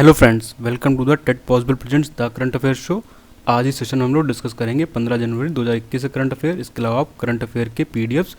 Hello friends, welcome to the TET possible presents the current affair show. आज इस session में हम लोग डिस्कस करेंगे 15 जनवरी 2021 से करंट अफेयर। इसके अलावा आप करंट अफेयर के पीडीएफ्स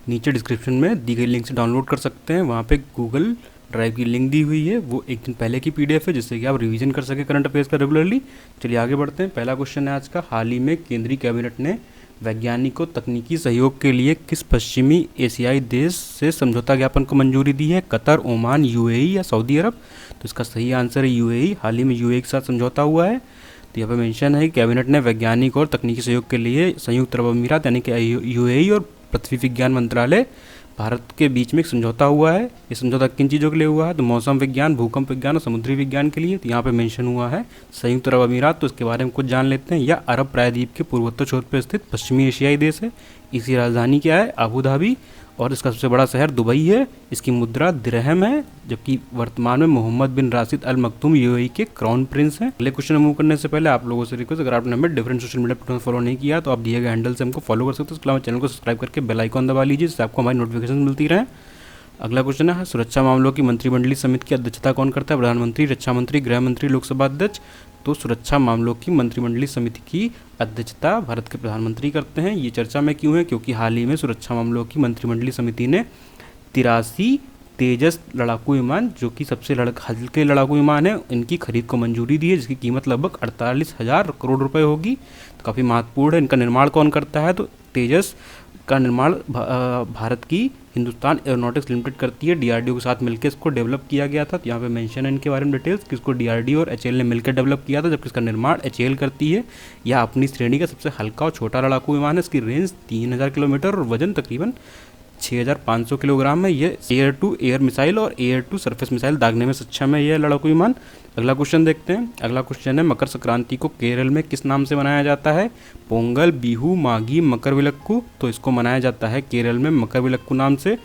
नीचे डिस्क्रिप्शन में दी गई लिंक से डाउनलोड कर सकते हैं। वहाँ पे गूगल ड्राइव की लिंक दी हुई है, वो एक दिन पहले की पीडीएफ है जिससे कि आप रिवीजन कर सकें करंट अफेयर्स का रेगुलरली। चलिए आगे बढ़ते हैं। पहला क्वेश्चन है आज का, हाल ही में केंद्रीय कैबिनेट ने वैज्ञानिकों तकनीकी सहयोग के लिए किस पश्चिमी एशियाई देश से समझौता ज्ञापन को मंजूरी दी है? कतर, ओमान, यूएई या सऊदी अरब? तो इसका सही आंसर है यूएई। हाल ही में यूएई के साथ समझौता हुआ है। तो यहाँ पे मेंशन है कि कैबिनेट ने वैज्ञानिक और तकनीकी सहयोग के लिए संयुक्त अरब अमीरात यानी कि यूएई और पृथ्वी विज्ञान मंत्रालय भारत के बीच में एक समझौता हुआ है। ये समझौता किन चीज़ों के लिए हुआ है? तो मौसम विज्ञान, भूकंप विज्ञान और समुद्री विज्ञान के लिए। तो यहाँ पे मेंशन हुआ है संयुक्त अरब अमीरात, तो इसके बारे में कुछ जान लेते हैं। यह अरब प्रायद्वीप के पूर्वोत्तर छोर पर स्थित पश्चिमी एशियाई देश है। इसकी राजधानी क्या है? अबू धाबी, और इसका सबसे बड़ा शहर दुबई है। इसकी मुद्रा दिरहम है, जबकि वर्तमान में मोहम्मद बिन राशिद अल मखदूम यूएई के क्राउन प्रिंस हैं। अगले क्वेश्चन में मूव करने से पहले आप लोगों से रिक्वेस्ट, अगर आपने हमें different social media platform follow नहीं किया तो आप दिए गए हैंडल से हमको फॉलो कर सकते हो। इसके अलावा चैनल को सब्सक्राइब करके बेल आइकॉन दबा लीजिए जिससे आपको हमारी नोटिफिकेशन मिलती रहे। अगला क्वेश्चन है, सुरक्षा मामलों की मंत्रिमंडलीय समिति की अध्यक्षता कौन करता है? प्रधानमंत्री, रक्षा मंत्री, गृह मंत्री, लोकसभा अध्यक्ष? तो सुरक्षा मामलों की मंत्रिमंडलीय समिति की अध्यक्षता भारत के प्रधानमंत्री करते हैं। ये चर्चा में क्यों है? क्योंकि हाल ही में सुरक्षा मामलों की मंत्रिमंडलीय समिति ने 83 तेजस लड़ाकू विमान, जो कि सबसे हल्के लड़ाकू विमान है, इनकी खरीद को मंजूरी दी है, जिसकी कीमत लगभग 48,000 करोड़ रुपए होगी। तो काफ़ी महत्वपूर्ण है। इनका निर्माण कौन करता है? तो तेजस का निर्माण भारत की हिंदुस्तान एरोनॉटिक्स लिमिटेड करती है। डीआरडीओ के साथ मिलकर इसको डेवलप किया गया था। तो यहाँ पे मेंशन है इनके बारे में डिटेल्स कि इसको डीआरडीओ और एचएएल ने मिलकर डेवलप किया था, जबकि इसका निर्माण एचएएल करती है। यह अपनी श्रेणी का सबसे हल्का और छोटा लड़ाकू विमान है। इसकी रेंज 3000 किलोमीटर और वजन तकरीबन 6500 किलोग्राम है। ये एयर टू एयर मिसाइल और एयर टू सरफेस मिसाइल दागने में सक्षम है यह लड़ाकू विमान। अगला क्वेश्चन देखते हैं। अगला क्वेश्चन है, मकर संक्रांति को केरल में किस नाम से मनाया जाता है? पोंगल, बिहू, माघी, मकरविलक्कू? तो इसको मनाया जाता है केरल में मकरविलक्कू नाम से।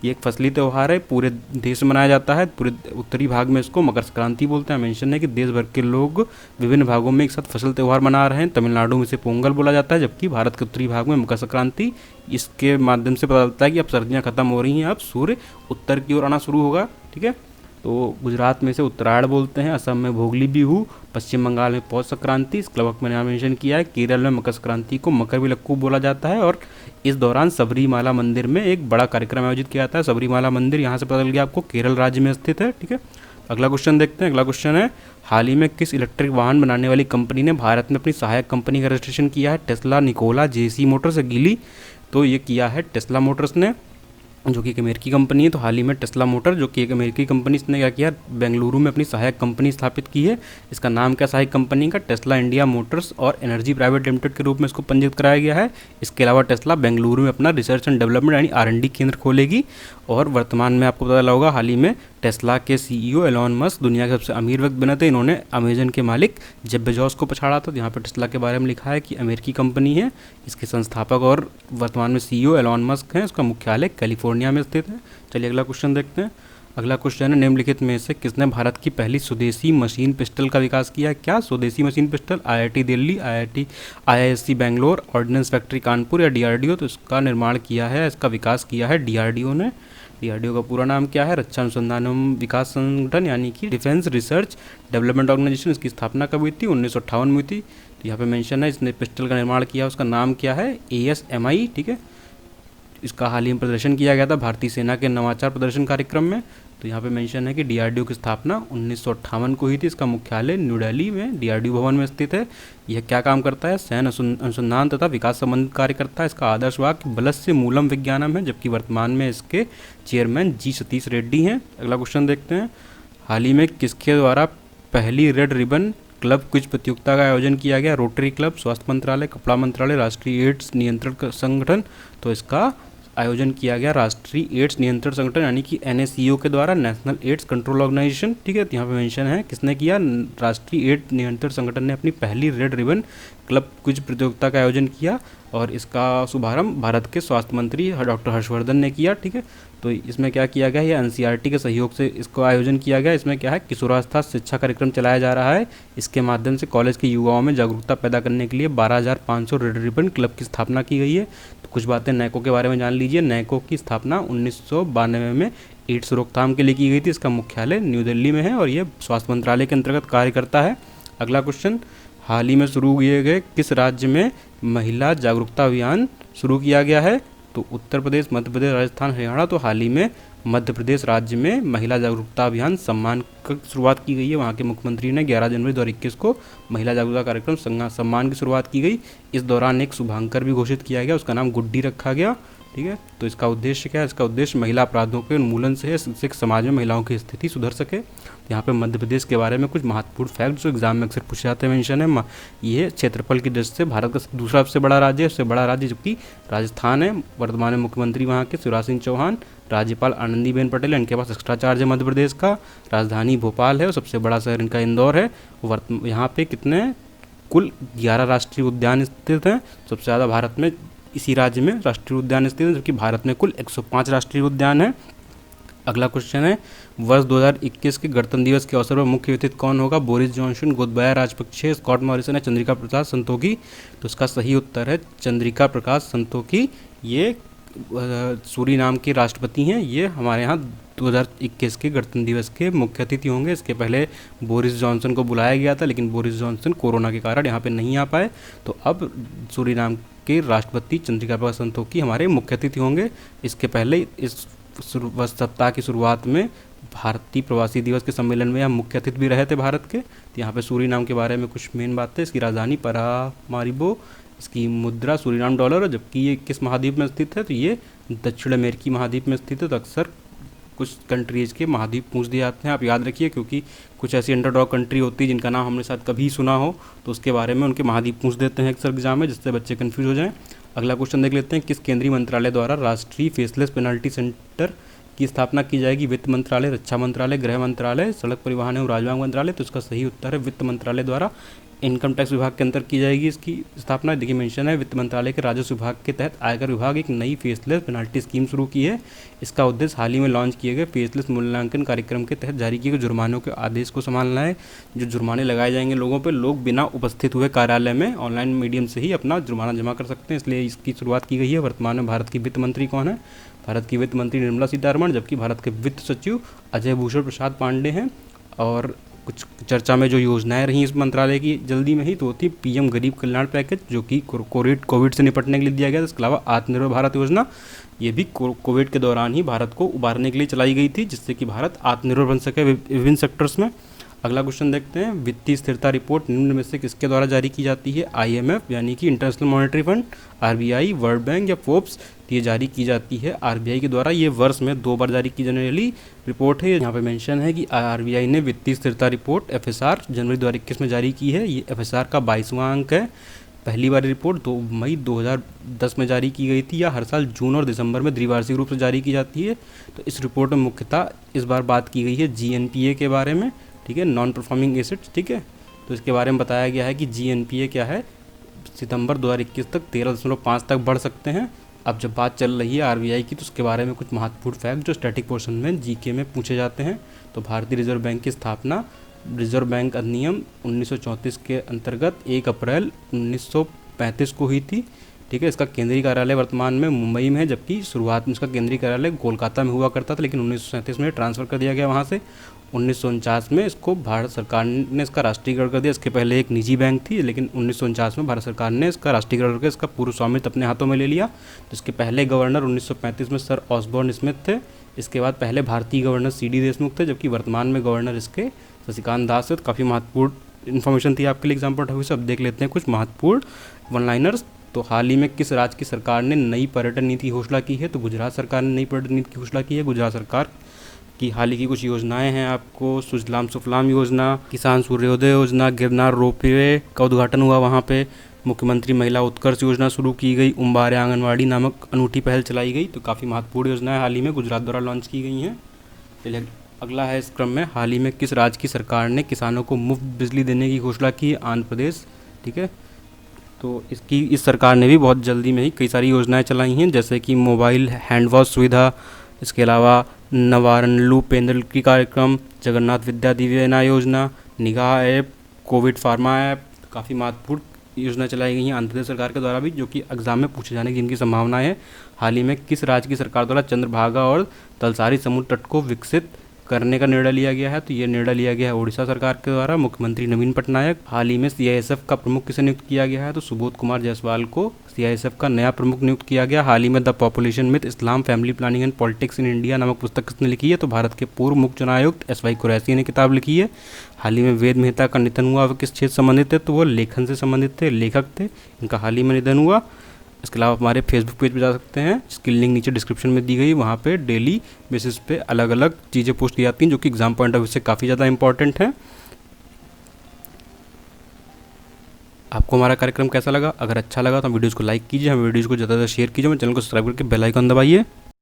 ये एक फसली त्यौहार है, पूरे देश में मनाया जाता है। पूरे उत्तरी भाग में इसको मकर संक्रांति बोलते हैं। मेंशन है कि देश भर के लोग विभिन्न भागों में एक साथ फसल त्यौहार मना रहे हैं। तमिलनाडु में इसे पोंगल बोला जाता है, जबकि भारत के उत्तरी भाग में मकर संक्रांति। इसके माध्यम से पता चलता है कि अब सर्दियाँ खत्म हो रही हैं, अब सूर्य उत्तर की ओर आना शुरू होगा। ठीक है, तो गुजरात में इसे उत्तरायण बोलते हैं, असम में भोगली बिहू, पश्चिम बंगाल में पौष संक्रांति। इस क्लबक मैंने मेंशन किया है। केरल में मकर संक्रांति को मकरविलक्कू बोला जाता है। और इस दौरान सबरीमाला मंदिर में एक बड़ा कार्यक्रम आयोजित किया जाता है। सबरीमाला मंदिर यहाँ से पता चल गया आपको केरल राज्य में स्थित है। ठीक है, अगला क्वेश्चन देखते हैं। अगला क्वेश्चन है, हाल ही में किस इलेक्ट्रिक वाहन बनाने वाली कंपनी ने भारत में अपनी सहायक कंपनी का रजिस्ट्रेशन किया है? टेस्ला, निकोला, जेसी मोटर्स या गीली? तो ये किया है टेस्ला मोटर्स ने, जो कि एक अमेरिकी कंपनी है। तो हाल ही में टेस्ला मोटर, जो कि एक अमेरिकी कंपनी, इसने क्या किया? बेंगलुरु में अपनी सहायक कंपनी स्थापित की है। इसका नाम क्या सहायक कंपनी का? टेस्ला इंडिया मोटर्स और एनर्जी प्राइवेट लिमिटेड के रूप में इसको पंजीकृत कराया गया है। इसके अलावा टेस्ला बेंगलुरु में अपना रिसर्च एंड डेवलपमेंट यानी R&D केंद्र खोलेगी। और वर्तमान में आपको पता लगा होगा, हाल ही में टेस्ला के सीईओ एलॉन मस्क दुनिया के सबसे अमीर व्यक्ति बने थे। इन्होंने अमेजन के मालिक जेफ बेजोस को पछाड़ा था। तो यहाँ पर टेस्ला के बारे में लिखा है कि अमेरिकी कंपनी है। इसके संस्थापक और वर्तमान में सीईओ एलॉन मस्क हैं। इसका मुख्यालय कैलिफोर्निया में स्थित है। चलिए अगला क्वेश्चन देखते हैं। अगला क्वेश्चन है, निम्नलिखित में से किसने भारत की पहली स्वदेशी मशीन पिस्टल का विकास किया? क्या स्वदेशी machine pistol? IIT Delhi, IISc Bangalore, ordnance factory Kanpur या डीआरडीओ? तो इसका निर्माण किया है, इसका विकास किया है डीआरडीओ ने। डीआरडीओ का पूरा नाम क्या है? रक्षा अनुसंधान एवं विकास संगठन यानी कि डिफेंस रिसर्च डेवलपमेंट ऑर्गेनाइजेशन। इसकी स्थापना कब हुई थी? 1958 में हुई थी। तो यहाँ पे मेंशन है इसने पिस्टल का निर्माण किया, उसका नाम क्या है? ASMI। ठीक है, इसका हाल ही में प्रदर्शन किया गया था भारतीय सेना के नवाचार प्रदर्शन कार्यक्रम में। तो यहाँ पे मेंशन है कि डीआरडीओ की स्थापना 1958 को हुई थी। इसका मुख्यालय न्यू दिल्ली में डीआरडीओ भवन में स्थित है। यह क्या काम करता है? सैन्य अनुसंधान तथा विकास संबंधित कार्य करता है। इसका आदर्श वाक्य बलस्य मूलम विज्ञानम है, जबकि वर्तमान में इसके चेयरमैन G सतीश रेड्डी हैं। अगला क्वेश्चन देखते हैं। हाल ही में किसके द्वारा पहली रेड रिबन क्लब क्विज प्रतियोगिता का आयोजन किया गया? रोटरी क्लब, स्वास्थ्य मंत्रालय, कपड़ा मंत्रालय, राष्ट्रीय एड्स नियंत्रण संगठन? तो इसका आयोजन किया गया राष्ट्रीय एड्स नियंत्रण संगठन यानी कि NACO के द्वारा, नेशनल एड्स कंट्रोल ऑर्गेनाइजेशन। ठीक है, तो यहाँ पे मेंशन है किसने किया? राष्ट्रीय एड्स नियंत्रण संगठन ने अपनी पहली रेड रिबन क्लब क्विज प्रतियोगिता का आयोजन किया। और इसका शुभारंभ भारत के स्वास्थ्य मंत्री डॉक्टर हर्षवर्धन ने किया। ठीक है, तो इसमें क्या किया गया? ये NCERT के सहयोग से इसको आयोजन किया गया। इसमें क्या है? किशोरावस्था शिक्षा कार्यक्रम चलाया जा रहा है। इसके माध्यम से कॉलेज के युवाओं में जागरूकता पैदा करने के लिए 12,500 रेड रिबन क्लब की स्थापना की गई है। तो कुछ बातें नैको के बारे में जान लीजिए। नैको की स्थापना 1992 में एड्स रोकथाम के लिए की गई थी। इसका मुख्यालय न्यू दिल्ली में है और ये स्वास्थ्य मंत्रालय के अंतर्गत कार्य करता है। अगला क्वेश्चन, हाल ही में शुरू किए गए किस राज्य में महिला जागरूकता अभियान शुरू किया गया है? तो उत्तर प्रदेश, मध्य प्रदेश, राजस्थान, हरियाणा। तो हाल ही में मध्य प्रदेश राज्य में महिला जागरूकता अभियान सम्मान की शुरुआत की गई है। वहाँ के मुख्यमंत्री ने 11 जनवरी 2021 को महिला जागरूकता कार्यक्रम सम्मान की शुरुआत की गई। इस दौरान एक शुभांकर भी घोषित किया गया, उसका नाम गुड्डी रखा गया। ठीक है, तो इसका उद्देश्य क्या है? इसका उद्देश्य महिला अपराधों के उन्मूलन से है, इससे समाज में महिलाओं की स्थिति सुधर सके। यहाँ पे मध्य प्रदेश के बारे में कुछ महत्वपूर्ण फैक्ट जो एग्जाम में अक्सर पूछे जाते हैं मेंशन है। ये क्षेत्रफल की दृष्टि से भारत का दूसरा सबसे बड़ा राज्य है। उससे बड़ा राज्य जबकि राजस्थान है। वर्तमान में मुख्यमंत्री वहाँ के शिवराज सिंह चौहान, राज्यपाल आनंदीबेन पटेल। इनके पास एक्स्ट्रा चार्ज है मध्य प्रदेश का। राजधानी भोपाल है और सबसे बड़ा शहर इनका इंदौर है। यहाँ पे कितने कुल 11 राष्ट्रीय उद्यान स्थित हैं। सबसे ज़्यादा भारत में इसी राज्य में राष्ट्रीय उद्यान स्थित है, जबकि भारत में कुल 105 राष्ट्रीय उद्यान हैं। अगला क्वेश्चन है, वर्ष 2021 के गणतंत्र दिवस के अवसर पर मुख्य अतिथि कौन होगा? Boris Johnson, Gotabaya Rajapaksa, Scott Morrison या चंद्रिका प्रसाद संतोखी। तो इसका सही उत्तर है चंद्रिका प्रसाद संतोखी। ये सूरीनाम के राष्ट्रपति हैं। ये हमारे यहाँ 2021 के गणतंत्र दिवस के मुख्य अतिथि होंगे। इसके पहले बोरिस जॉनसन को बुलाया गया था, लेकिन बोरिस जॉनसन कोरोना के कारण यहाँ पे नहीं आ पाए। तो अब सूरीनाम के राष्ट्रपति चंद्रिका प्रसाद संतोखी हमारे मुख्य अतिथि होंगे। इसके पहले इस सप्ताह की शुरुआत में भारतीय प्रवासी दिवस के सम्मेलन में यहाँ मुख्य अतिथि भी रहे थे भारत के। तो यहाँ पे सूरीनाम के बारे में कुछ मेन बातें, इसकी राजधानी परामारिबो, इसकी मुद्रा सूरीनाम डॉलर है। जबकि ये किस महाद्वीप में स्थित है? तो ये दक्षिण अमेरिकी महाद्वीप में स्थित है। तो अक्सर कुछ कंट्रीज़ के महाद्वीप पूछ दिए जाते हैं, आप याद रखिए, क्योंकि कुछ ऐसी अंडरडॉग कंट्री होती है जिनका नाम हमने शायद कभी सुना हो, तो उसके बारे में उनके महाद्वीप पूछ देते हैं अक्सर एग्जाम में, जिससे बच्चे कन्फ्यूज हो जाएं। अगला क्वेश्चन देख लेते हैं, किस केंद्रीय मंत्रालय द्वारा राष्ट्रीय फेसलेस पेनल्टी सेंटर की स्थापना की जाएगी? वित्त मंत्रालय, रक्षा मंत्रालय, गृह मंत्रालय, सड़क परिवहन एवं राजमार्ग मंत्रालय। तो इसका सही उत्तर है वित्त मंत्रालय द्वारा इनकम टैक्स विभाग के अंतर की जाएगी इसकी स्थापना। देखिए मेंशन है, वित्त मंत्रालय के राजस्व विभाग के तहत आयकर विभाग एक नई फेसलेस पेनल्टी स्कीम शुरू की है। इसका उद्देश्य हाल ही में लॉन्च किए गए फेसलेस मूल्यांकन कार्यक्रम के तहत जारी किए गए जुर्मानों के आदेश को संभालना है। जो जुर्माने लगाए जाएंगे लोगों पर, लोग बिना उपस्थित हुए कार्यालय में ऑनलाइन मीडियम से ही अपना जुर्माना जमा कर सकते हैं, इसलिए इसकी शुरुआत की गई है। वर्तमान में भारत की वित्त मंत्री कौन है? भारत की वित्त मंत्री निर्मला सीतारमण, जबकि भारत के वित्त सचिव अजय भूषण प्रसाद पांडे हैं। और कुछ चर्चा में जो योजनाएं रही इस मंत्रालय की जल्दी में ही, तो होती पीएम गरीब कल्याण पैकेज, जो कि कोविड से निपटने के लिए दिया गया था। इसके अलावा आत्मनिर्भर भारत योजना, ये भी कोविड के दौरान ही भारत को उबारने के लिए चलाई गई थी, जिससे कि भारत आत्मनिर्भर बन सके विभिन्न सेक्टर्स में। अगला क्वेश्चन देखते हैं, वित्तीय स्थिरता रिपोर्ट निम्न में से किसके द्वारा जारी की जाती है? IMF यानी कि international monetary fund, RBI, world bank या फोर्ब्स। ये जारी की जाती है RBI के द्वारा। ये वर्ष में 2 बार जारी की जाने वाली रिपोर्ट है। यहाँ पे मेंशन है कि RBI ने वित्तीय स्थिरता रिपोर्ट FSR जनवरी 2021 में जारी की है। ये FSR का 22वां अंक है। पहली बार रिपोर्ट 2 मई 2010 में जारी की गई थी, या हर साल जून और दिसंबर में द्विवार्षिक रूप से जारी की जाती है। तो इस रिपोर्ट में मुख्यतः इस बार बात की गई है GNPA के बारे में, ठीक है, नॉन परफॉर्मिंग एसेट्स, ठीक है। तो इसके बारे में बताया गया है कि GNPA क्या है, सितंबर 2021 तक 13.5 तक बढ़ सकते हैं। अब जब बात चल रही है RBI की, तो उसके बारे में कुछ महत्वपूर्ण फैक्ट जो स्टैटिक पोर्शन में GK में पूछे जाते हैं। तो भारतीय रिजर्व बैंक की स्थापना रिजर्व बैंक अधिनियम 1934 के अंतर्गत 1 अप्रैल 1935 को हुई थी, ठीक है। इसका केंद्रीय कार्यालय वर्तमान में मुंबई में है, जबकि शुरुआत में इसका केंद्रीय कार्यालय कोलकाता में हुआ करता था, लेकिन 1937 में ट्रांसफ़र कर दिया गया वहाँ से। 1949 में इसको भारत सरकार ने इसका राष्ट्रीयकरण कर दिया। इसके पहले एक निजी बैंक थी, लेकिन 1949 में भारत सरकार ने इसका राष्ट्रीयकरण करके इसका पूर्ण स्वामित्व अपने हाथों में ले लिया। तो इसके पहले गवर्नर 1935 में सर ऑसबॉर्न स्मिथ थे। इसके बाद पहले भारतीय गवर्नर CD देशमुख थे, जबकि वर्तमान में गवर्नर इसके शशिकांत दास है। तो काफ़ी महत्वपूर्ण इन्फॉर्मेशन थी आपके लिए एग्जाम पॉइंट ऑफ व्यू से। अब देख लेते हैं कुछ महत्वपूर्ण वन लाइनर्स। तो हाल ही में किस राज्य की सरकार ने नई पर्यटन नीति की घोषणा की है? तो गुजरात सरकार ने नई पर्यटन नीति की घोषणा की है। गुजरात सरकार की हाल ही की कुछ योजनाएं हैं आपको, सुजलाम सुफलाम योजना, किसान सूर्योदय योजना, गिरनार रोपवे का उद्घाटन हुआ वहाँ पे, मुख्यमंत्री महिला उत्कर्ष योजना शुरू की गई, उम्बारे आंगनवाड़ी नामक अनूठी पहल चलाई गई। तो काफ़ी महत्वपूर्ण योजनाएं हाल ही में गुजरात द्वारा लॉन्च की गई हैं। चलिए अगला है इस क्रम में, हाल ही में किस राज्य की सरकार ने किसानों को मुफ्त बिजली देने की घोषणा की? आंध्र प्रदेश, ठीक है। तो इस सरकार ने भी बहुत जल्दी में ही कई सारी योजनाएं चलाई हैं, जैसे कि मोबाइल हैंड वॉश सुविधा, इसके अलावा नवारनलू पेंडल की कार्यक्रम, जगन्नाथ विद्या दिव्या योजना, निगाह ऐप, कोविड फार्मा ऐप। काफ़ी महत्वपूर्ण योजना चलाई गई हैं आंध्र प्रदेश सरकार के द्वारा भी, जो कि एग्जाम में पूछे जाने की इनकी संभावना है। हाल ही में किस राज्य की सरकार द्वारा चंद्रभागा और तलसारी समुद्र तट को विकसित करने का निर्णय लिया गया है? तो ये निर्णय लिया गया है उड़ीसा सरकार के द्वारा, मुख्यमंत्री नवीन पटनायक। हाल ही में सीआईएसएफ का प्रमुख किसे नियुक्त किया गया है? तो सुबोध कुमार जायसवाल को सीआईएसएफ का नया प्रमुख नियुक्त किया गया। हाल ही में the population myth Islam, family planning and politics in India नामक पुस्तक किसने लिखी है? तो भारत के पूर्व मुख्य चुनाव आयुक्त एस वाई कुरैशी ने किताब लिखी है। हाल ही में वेद मेहता का निधन हुआ, वो किस क्षेत्र से संबंधित है? तो वो लेखन से संबंधित थे, लेखक थे, इनका हाल ही में निधन हुआ। इसके अलावा हमारे फेसबुक पेज पे जा सकते हैं, जिसकी लिंक नीचे डिस्क्रिप्शन में दी गई। वहाँ पे डेली बेसिस पे अलग अलग चीज़ें पोस्ट की जाती हैं, जो कि एग्जाम पॉइंट ऑफ व्यू से काफ़ी ज़्यादा इंपॉर्टेंट है। आपको हमारा कार्यक्रम कैसा लगा? अगर अच्छा लगा तो वीडियोज़ को लाइक कीजिए, हमें वीडियोज़ को ज़्यादा से ज़्यादा शेयर कीजिए, हमारे चैनल को सब्सक्राइब करके बेल आइकन दबाइए।